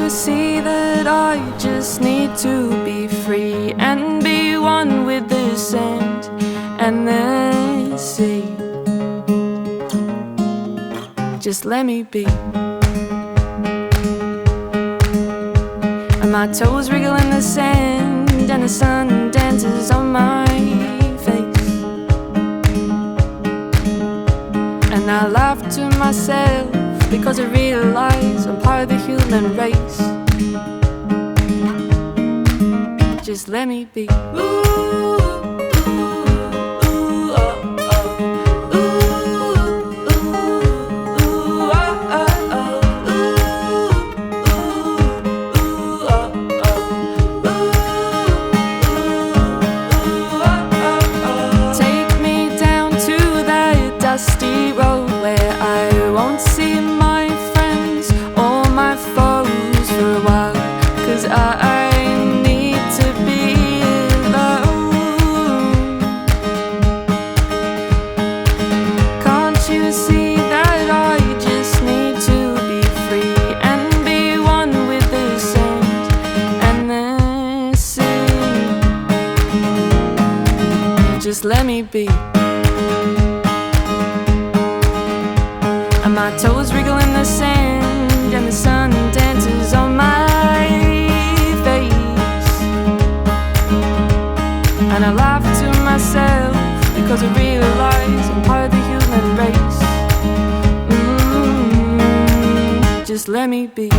you see that I just need to be free and be one with the sand and the sea? Just let me be. And my toes wriggle in the sand and the sun dances on my face. And I laugh to myself because I realize I'm part of the human race. Just let me be. Take me down to that dusty road where I won't see my friends or my foes for a while, 'cause I need to be alone. Can't you see that I just need to be free and be one with the sand and the sea? Just let me be. And my toes wriggle in the sand and the sun dances on my face. And I laugh to myself because I realize I'm part of the human race. Just let me be.